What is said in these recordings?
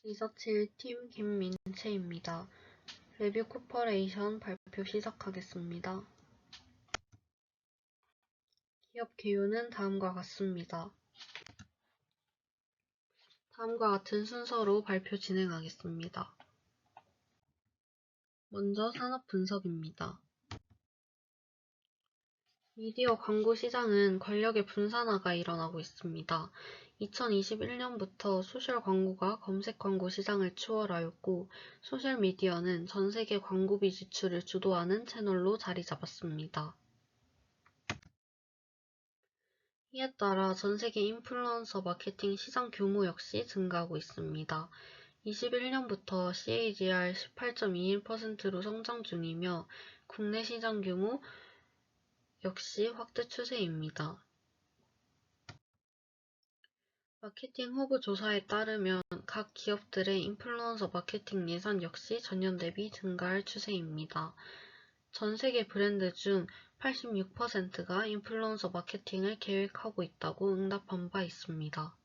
리서치 1팀 김민채입니다. 레뷰 코퍼레이션 발표 시작하겠습니다. 기업 개요는 다음과 같습니다. 다음과 같은 순서로 발표 진행하겠습니다. 먼저 산업 분석입니다. 미디어 광고 시장은 권력의 분산화가 일어나고 있습니다. 2021년부터 소셜 광고가 검색 광고 시장을 추월하였고, 소셜미디어는 전 세계 광고비 지출을 주도하는 채널로 자리 잡았습니다. 이에 따라 전 세계 인플루언서 마케팅 시장 규모 역시 증가하고 있습니다. 21년부터 CAGR 18.21%로 성장 중이며 국내 시장 규모 역시 확대 추세입니다. 마케팅 허브 조사에 따르면 각 기업들의 인플루언서 마케팅 예산 역시 전년 대비 증가할 추세입니다. 전 세계 브랜드 중 86%가 인플루언서 마케팅을 계획하고 있다고 응답한 바 있습니다.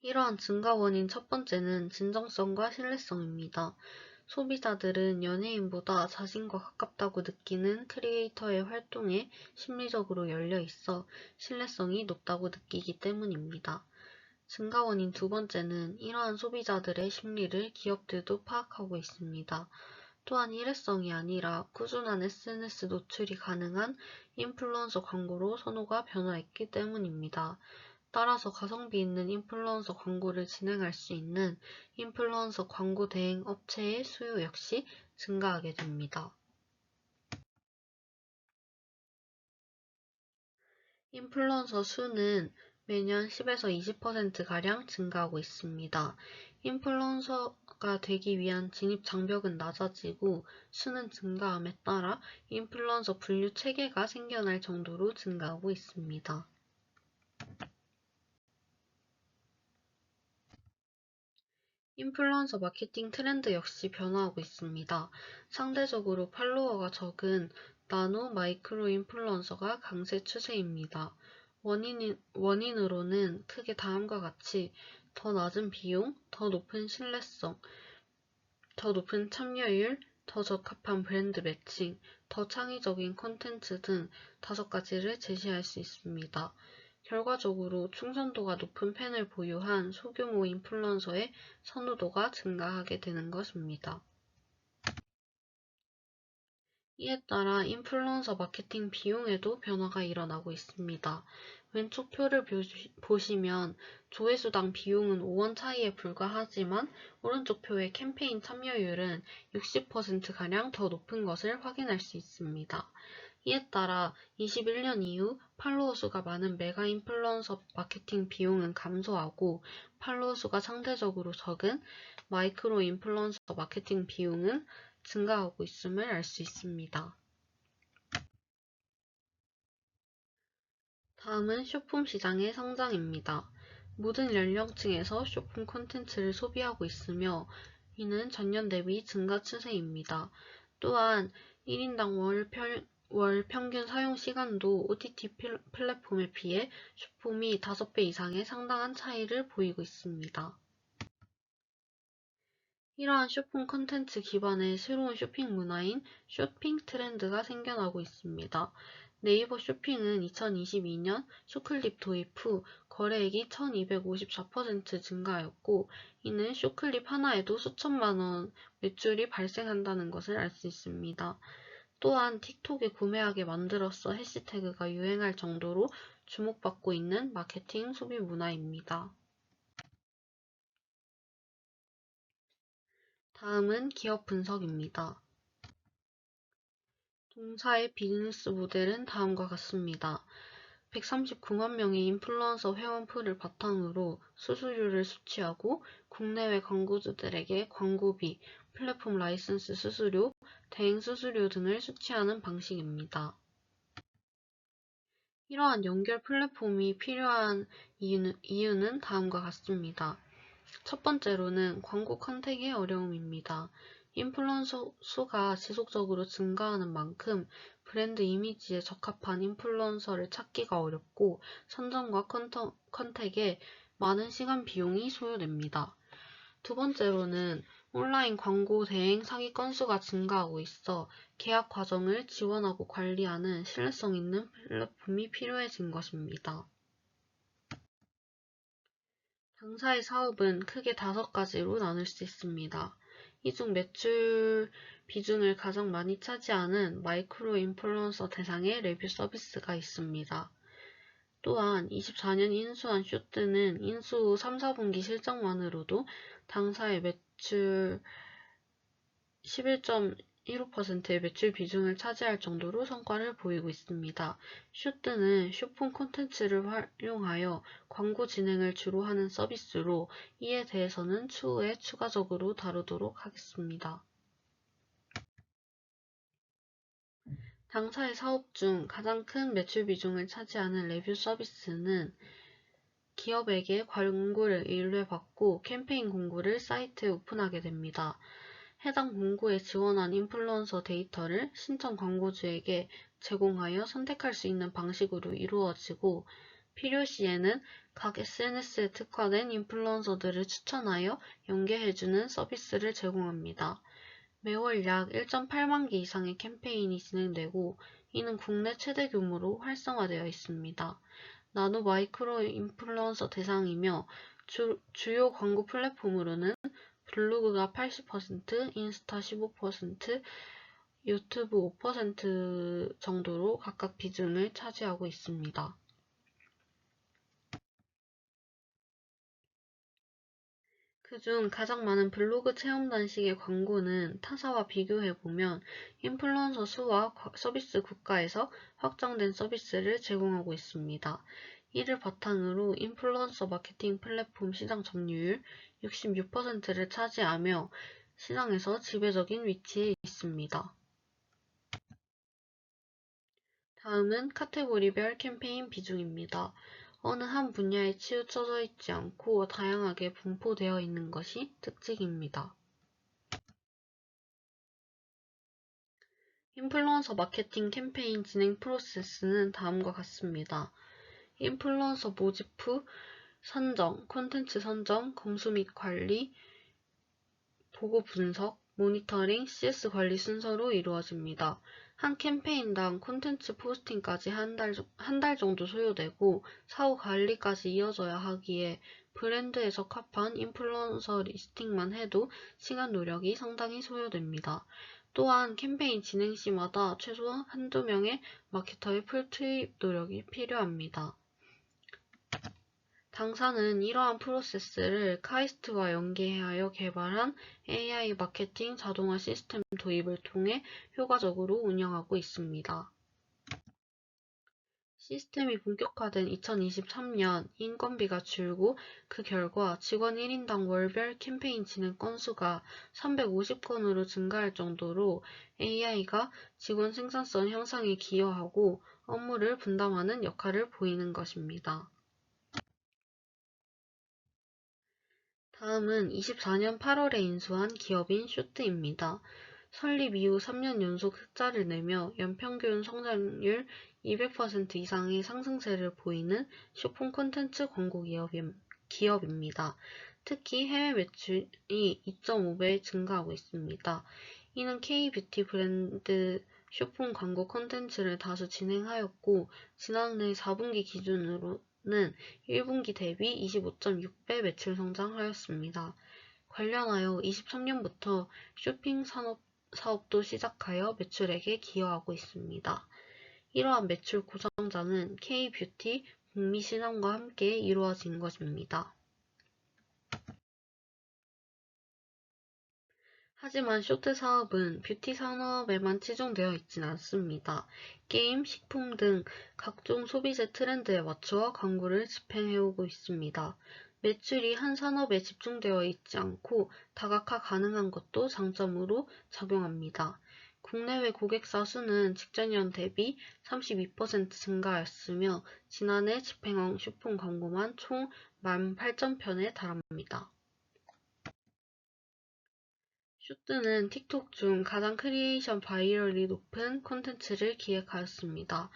이러한 증가 원인 첫 번째는 진정성과 신뢰성입니다. 소비자들은 연예인보다 자신과 가깝다고 느끼는 크리에이터의 활동에 심리적으로 열려 있어 신뢰성이 높다고 느끼기 때문입니다. 증가 원인 두 번째는 이러한 소비자들의 심리를 기업들도 파악하고 있습니다. 또한 일회성이 아니라 꾸준한 SNS 노출이 가능한 인플루언서 광고로 선호가 변화했기 때문입니다. 따라서 가성비 있는 인플루언서 광고를 진행할 수 있는 인플루언서 광고 대행 업체의 수요 역시 증가하게 됩니다. 인플루언서 수는 매년 10에서 20%가량 증가하고 있습니다. 인플루언서가 되기 위한 진입 장벽은 낮아지고 수는 증가함에 따라 인플루언서 분류 체계가 생겨날 정도로 증가하고 있습니다. 인플루언서 마케팅 트렌드 역시 변화하고 있습니다. 상대적으로 팔로워가 적은 나노, 마이크로 인플루언서가 강세 추세입니다. 원인으로는 크게 다음과 같이 더 낮은 비용, 더 높은 신뢰성, 더 높은 참여율, 더 적합한 브랜드 매칭, 더 창의적인 콘텐츠 등 5가지를 제시할 수 있습니다. 결과적으로 충성도가 높은 팬을 보유한 소규모 인플루언서의 선호도가 증가하게 되는 것입니다. 이에 따라 인플루언서 마케팅 비용에도 변화가 일어나고 있습니다. 왼쪽 표를 보시면 조회수당 비용은 5원 차이에 불과하지만 오른쪽 표의 캠페인 참여율은 60%가량 더 높은 것을 확인할 수 있습니다. 이에 따라 21년 이후 팔로워 수가 많은 메가 인플루언서 마케팅 비용은 감소하고 팔로워 수가 상대적으로 적은 마이크로 인플루언서 마케팅 비용은 증가하고 있음을 알 수 있습니다. 다음은 쇼품 시장의 성장입니다. 모든 연령층에서 쇼품 콘텐츠를 소비하고 있으며 이는 전년 대비 증가 추세입니다. 또한 1인당 월 평균 사용 시간도 OTT 플랫폼에 비해 쇼폼이 5배 이상의 상당한 차이를 보이고 있습니다. 이러한 쇼핑 콘텐츠 기반의 새로운 쇼핑 문화인 쇼핑 트렌드가 생겨나고 있습니다. 네이버 쇼핑은 2022년 쇼클립 도입 후 거래액이 1254% 증가하였고 이는 쇼클립 하나에도 수천만 원 매출이 발생한다는 것을 알 수 있습니다. 또한 틱톡에 구매하게 만들어서 해시태그가 유행할 정도로 주목받고 있는 마케팅 소비 문화입니다. 다음은 기업 분석입니다. 동사의 비즈니스 모델은 다음과 같습니다. 139만 명의 인플루언서 회원풀을 바탕으로 수수료를 수취하고 국내외 광고주들에게 광고비, 플랫폼 라이선스 수수료, 대행 수수료 등을 수취하는 방식입니다. 이러한 연결 플랫폼이 필요한 이유는 다음과 같습니다. 첫 번째로는 광고 컨택의 어려움입니다. 인플루언서 수가 지속적으로 증가하는 만큼 브랜드 이미지에 적합한 인플루언서를 찾기가 어렵고 선정과 컨택에 많은 시간 비용이 소요됩니다. 두 번째로는 온라인 광고 대행 사기 건수가 증가하고 있어 계약 과정을 지원하고 관리하는 신뢰성 있는 플랫폼이 필요해진 것입니다. 당사의 사업은 크게 5가지로 나눌 수 있습니다. 이 중 매출 비중을 가장 많이 차지하는 마이크로 인플루언서 대상의 레뷰 서비스가 있습니다. 또한 24년 인수한 쇼트는 인수 후 3, 4분기 실적만으로도 당사의 매출 11.15%의 매출 비중을 차지할 정도로 성과를 보이고 있습니다. 쇼트는 쇼폼 콘텐츠를 활용하여 광고 진행을 주로 하는 서비스로 이에 대해서는 추후에 추가적으로 다루도록 하겠습니다. 당사의 사업 중 가장 큰 매출 비중을 차지하는 레뷰 서비스는 기업에게 광고를 의뢰받고 캠페인 공고를 사이트에 오픈하게 됩니다. 해당 공고에 지원한 인플루언서 데이터를 신청 광고주에게 제공하여 선택할 수 있는 방식으로 이루어지고 필요시에는 각 SNS에 특화된 인플루언서들을 추천하여 연계해주는 서비스를 제공합니다. 매월 약 1.8만 개 이상의 캠페인이 진행되고 이는 국내 최대 규모로 활성화되어 있습니다. 나노 마이크로 인플루언서 대상이며 주요 광고 플랫폼으로는 블로그가 80%, 인스타 15%, 유튜브 5% 정도로 각각 비중을 차지하고 있습니다. 그중 가장 많은 블로그 체험 단식의 광고는 타사와 비교해보면 인플루언서 수와 서비스 국가에서 확정된 서비스를 제공하고 있습니다. 이를 바탕으로 인플루언서 마케팅 플랫폼 시장 점유율 66%를 차지하며 시장에서 지배적인 위치에 있습니다. 다음은 카테고리별 캠페인 비중입니다. 어느 한 분야에 치우쳐져 있지 않고 다양하게 분포되어 있는 것이 특징입니다. 인플루언서 마케팅 캠페인 진행 프로세스는 다음과 같습니다. 인플루언서 모집 후 선정, 콘텐츠 선정, 검수 및 관리, 보고 분석, 모니터링, CS 관리 순서로 이루어집니다. 한 캠페인당 콘텐츠 포스팅까지 한 달 정도 소요되고 사후 관리까지 이어져야 하기에 브랜드에 적합한 인플루언서 리스팅만 해도 시간 노력이 상당히 소요됩니다. 또한 캠페인 진행 시마다 최소 한두 명의 마케터의 풀투입 노력이 필요합니다. 당사는 이러한 프로세스를 카이스트와 연계하여 개발한 AI 마케팅 자동화 시스템 도입을 통해 효과적으로 운영하고 있습니다. 시스템이 본격화된 2023년 인건비가 줄고 그 결과 직원 1인당 월별 캠페인 진행 건수가 350건으로 증가할 정도로 AI가 직원 생산성 향상에 기여하고 업무를 분담하는 역할을 보이는 것입니다. 다음은 24년 8월에 인수한 기업인 쇼트입니다. 설립 이후 3년 연속 흑자를 내며 연평균 성장률 200% 이상의 상승세를 보이는 쇼폼 콘텐츠 광고 기업입니다. 특히 해외 매출이 2.5배 증가하고 있습니다. 이는 K-뷰티 브랜드 쇼폼 광고 콘텐츠를 다수 진행하였고 지난해 4분기 기준으로는 1분기 대비 25.6배 매출 성장하였습니다. 관련하여 23년부터 쇼핑 사업도 시작하여 매출액에 기여하고 있습니다. 이러한 매출 고정자는 K-뷰티 북미 시장과 함께 이루어진 것입니다. 하지만 쇼트 사업은 뷰티 산업에만 치중되어 있진 않습니다. 게임, 식품 등 각종 소비재 트렌드에 맞추어 광고를 집행해오고 있습니다. 매출이 한 산업에 집중되어 있지 않고 다각화 가능한 것도 장점으로 작용합니다. 국내외 고객사 수는 직전년 대비 32% 증가하였으며 지난해 집행한 쇼폼 광고만 총 18,000편에 달합니다. 쇼트는 틱톡 중 가장 크리에이션 바이럴이 높은 콘텐츠를 기획하였습니다.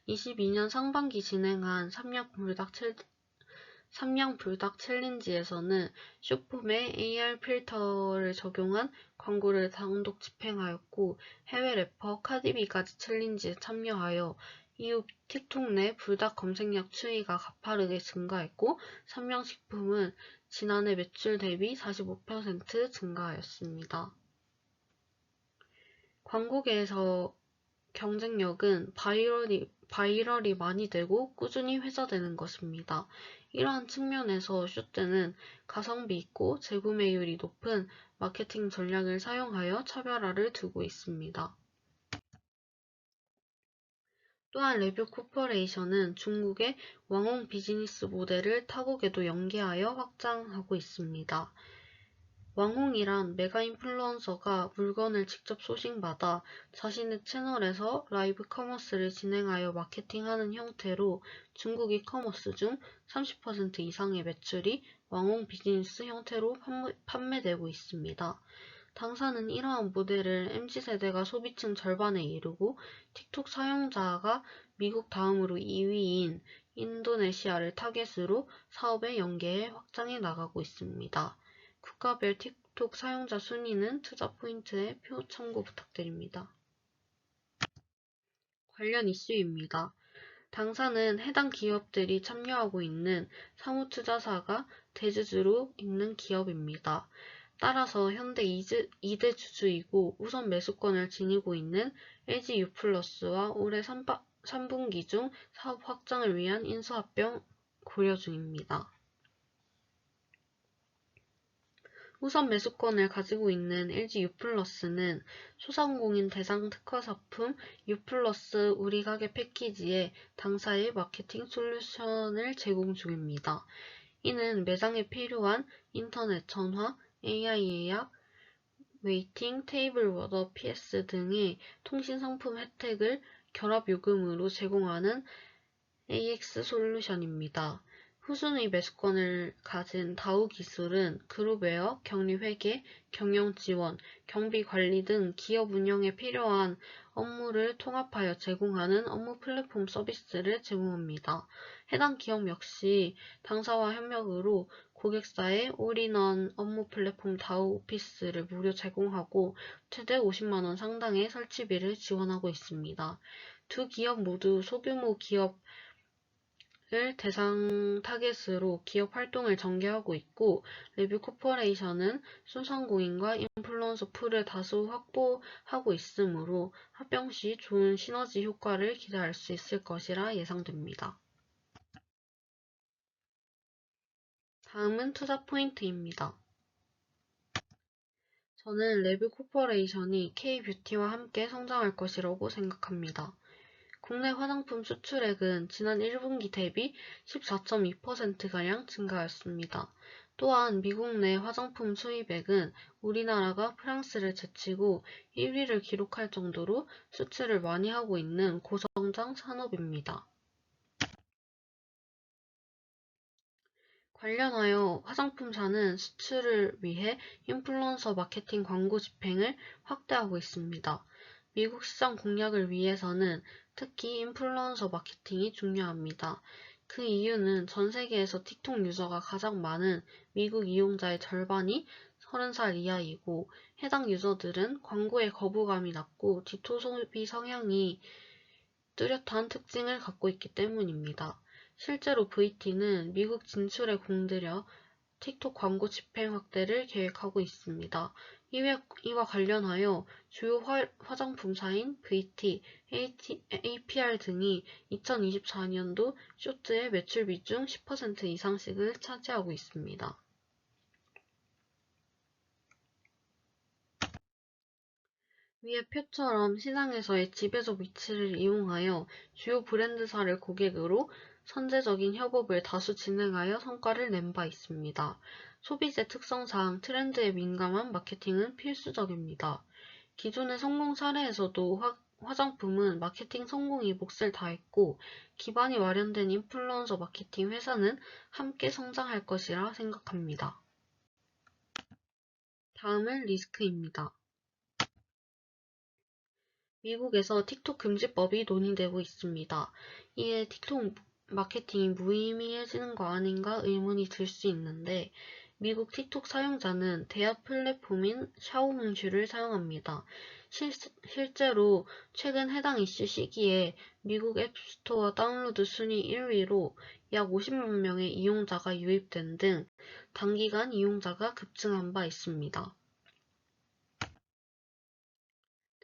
22년 상반기 진행한 삼양 불닭 삼양 불닭 챌린지에서는 쇼폼에 AR 필터를 적용한 광고를 단독 집행하였고 해외 래퍼 카디비까지 챌린지에 참여하여 이후 틱톡 내 불닭 검색량 추이가 가파르게 증가했고 삼양식품은 지난해 매출 대비 45% 증가하였습니다. 광고계에서 경쟁력은 바이럴이 많이 되고 꾸준히 회자되는 것입니다. 이러한 측면에서 슈때는 가성비 있고 재구매율이 높은 마케팅 전략을 사용하여 차별화를 두고 있습니다. 또한 레뷰 코퍼레이션은 중국의 왕홍 비즈니스 모델을 타국에도 연계하여 확장하고 있습니다. 왕홍이란 메가 인플루언서가 물건을 직접 소싱받아 자신의 채널에서 라이브 커머스를 진행하여 마케팅하는 형태로 중국 이커머스 중 30% 이상의 매출이 왕홍 비즈니스 형태로 판매되고 있습니다. 당사는 이러한 모델을 MZ세대가 소비층 절반에 이르고 틱톡 사용자가 미국 다음으로 2위인 인도네시아를 타겟으로 사업에 연계해 확장해 나가고 있습니다. 국가별 틱톡 사용자 순위는 투자 포인트에 표 참고 부탁드립니다. 관련 이슈입니다. 당사는 해당 기업들이 참여하고 있는 사무투자사가 대주주로 있는 기업입니다. 따라서 현대 2대 주주이고 우선 매수권을 지니고 있는 LG유플러스와 올해 3분기 중 사업 확장을 위한 인수합병 고려 중입니다. 우선 매수권을 가지고 있는 LG유플러스는 소상공인 대상 특화상품 유플러스 우리가게 패키지에 당사의 마케팅 솔루션을 제공 중입니다. 이는 매장에 필요한 인터넷, 전화, AI 예약, 웨이팅, 테이블 워더, PS 등의 통신상품 혜택을 결합요금으로 제공하는 AX 솔루션입니다. 후순위 매수권을 가진 다우기술은 그룹웨어, 격리회계, 경영지원, 경비관리 등 기업 운영에 필요한 업무를 통합하여 제공하는 업무 플랫폼 서비스를 제공합니다. 해당 기업 역시 당사와 협력으로 고객사의 올인원 업무 플랫폼 다우 오피스를 무료 제공하고 최대 50만원 상당의 설치비를 지원하고 있습니다. 두 기업 모두 소규모 기업 을 대상 타겟으로 기업 활동을 전개하고 있고 레뷰 코퍼레이션은 소상공인과 인플루언서 풀을 다수 확보하고 있으므로 합병 시 좋은 시너지 효과를 기대할 수 있을 것이라 예상됩니다. 다음은 투자 포인트입니다. 저는 레뷰 코퍼레이션이 K-뷰티와 함께 성장할 것이라고 생각합니다. 국내 화장품 수출액은 지난 1분기 대비 14.2%가량 증가하였습니다. 또한 미국 내 화장품 수입액은 우리나라가 프랑스를 제치고 1위를 기록할 정도로 수출을 많이 하고 있는 고성장 산업입니다. 관련하여 화장품사는 수출을 위해 인플루언서 마케팅 광고 집행을 확대하고 있습니다. 미국 시장 공략을 위해서는 특히 인플루언서 마케팅이 중요합니다. 그 이유는 전 세계에서 틱톡 유저가 가장 많은 미국 이용자의 절반이 30살 이하이고 해당 유저들은 광고에 거부감이 낮고 디토 소비 성향이 뚜렷한 특징을 갖고 있기 때문입니다. 실제로 VT는 미국 진출에 공들여 틱톡 광고 집행 확대를 계획하고 있습니다. 이와 관련하여 주요 화장품사인 VT, APR 등이 2024년도 쇼트의 매출비 중 10% 이상씩을 차지하고 있습니다. 위의 표처럼 시장에서의 지배적 위치를 이용하여 주요 브랜드사를 고객으로 선제적인 협업을 다수 진행하여 성과를 낸 바 있습니다. 소비재 특성상 트렌드에 민감한 마케팅은 필수적입니다. 기존의 성공 사례에서도 화장품은 마케팅 성공이 몫을 다했고 기반이 마련된 인플루언서 마케팅 회사는 함께 성장할 것이라 생각합니다. 다음은 리스크입니다. 미국에서 틱톡 금지법이 논의되고 있습니다. 이에 틱톡 마케팅이 무의미해지는 거 아닌가 의문이 들 수 있는데 미국 틱톡 사용자는 대화 플랫폼인 샤오홍슈를 사용합니다. 실제로 최근 해당 이슈 시기에 미국 앱스토어 다운로드 순위 1위로 약 50만 명의 이용자가 유입된 등 단기간 이용자가 급증한 바 있습니다.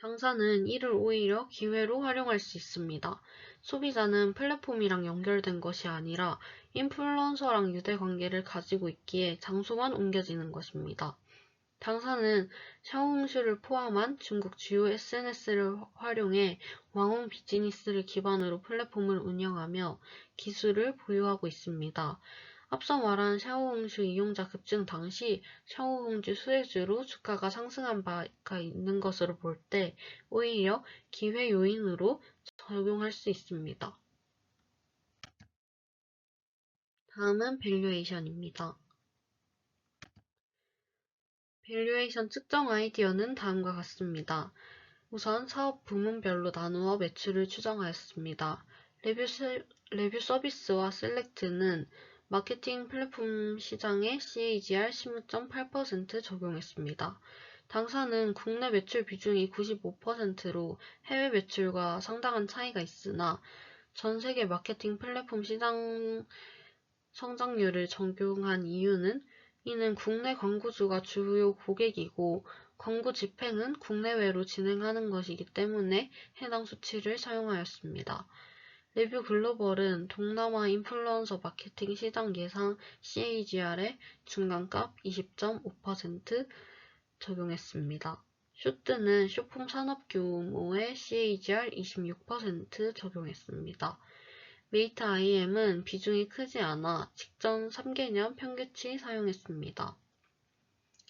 당사는 이를 오히려 기회로 활용할 수 있습니다. 소비자는 플랫폼이랑 연결된 것이 아니라 인플루언서랑 유대관계를 가지고 있기에 장소만 옮겨지는 것입니다. 당사는 샤오홍슈를 포함한 중국 주요 SNS를 활용해 왕홍 비즈니스를 기반으로 플랫폼을 운영하며 기술을 보유하고 있습니다. 앞서 말한 샤오홍슈 이용자 급증 당시 샤오홍슈 수혜주로 주가가 상승한 바가 있는 것으로 볼 때 오히려 기회 요인으로 적용할 수 있습니다. 다음은 밸류에이션입니다. 밸류에이션 측정 아이디어는 다음과 같습니다. 우선 사업 부문별로 나누어 매출을 추정하였습니다. 레뷰 서비스와 셀렉트는 마케팅 플랫폼 시장에 CAGR 16.8% 적용했습니다. 당사는 국내 매출 비중이 95%로 해외 매출과 상당한 차이가 있으나 전 세계 마케팅 플랫폼 시장 성장률을 적용한 이유는 이는 국내 광고주가 주요 고객이고 광고 집행은 국내외로 진행하는 것이기 때문에 해당 수치를 사용하였습니다. 레뷰 글로벌은 동남아 인플루언서 마케팅 시장 예상 CAGR의 중간값 20.5% 적용했습니다. 쇼트는 쇼폼 산업 규모의 CAGR 26% 적용했습니다. 메이트 IM은 비중이 크지 않아 직전 3개년 평균치 사용했습니다.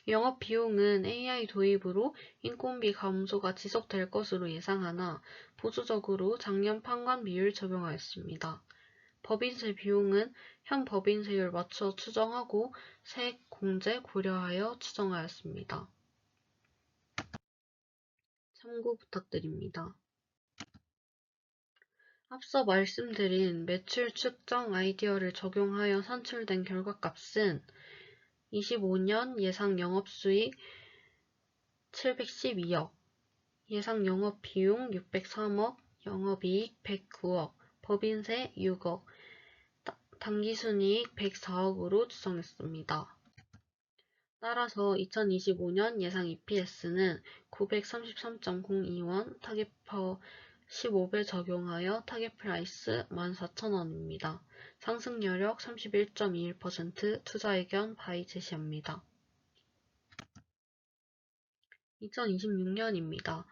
영업 비용은 AI 도입으로 인건비 감소가 지속될 것으로 예상하나 보수적으로 작년 판관 비율 적용하였습니다. 법인세 비용은 현 법인세율 맞춰 추정하고 세액 공제 고려하여 추정하였습니다. 참고 부탁드립니다. 앞서 말씀드린 매출 측정 아이디어를 적용하여 산출된 결과값은 25년 예상 영업수익 712억, 예상 영업비용 603억, 영업이익 109억, 법인세 6억, 당기순이익 104억으로 추정했습니다. 따라서 2025년 예상 EPS는 933.02원, 타겟퍼 15배 적용하여 타겟 프라이스 14,000원입니다. 상승 여력 31.21%, 투자 의견 바이 제시합니다. 2026년입니다.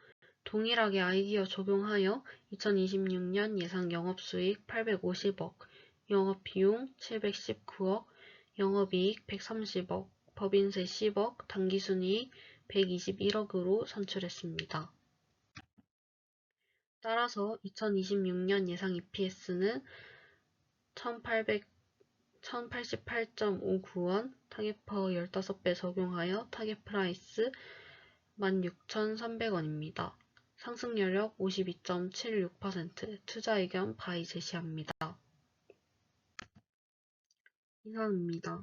동일하게 아이디어 적용하여 2026년 예상 영업수익 850억, 영업비용 719억, 영업이익 130억, 법인세 10억, 당기순이익 121억으로 산출했습니다. 따라서 2026년 예상 EPS는 1088.59원, 타겟퍼 15배 적용하여 타겟 프라이스 16,300원입니다. 상승 여력 52.76%, 투자 의견 바이 제시합니다. 이상입니다.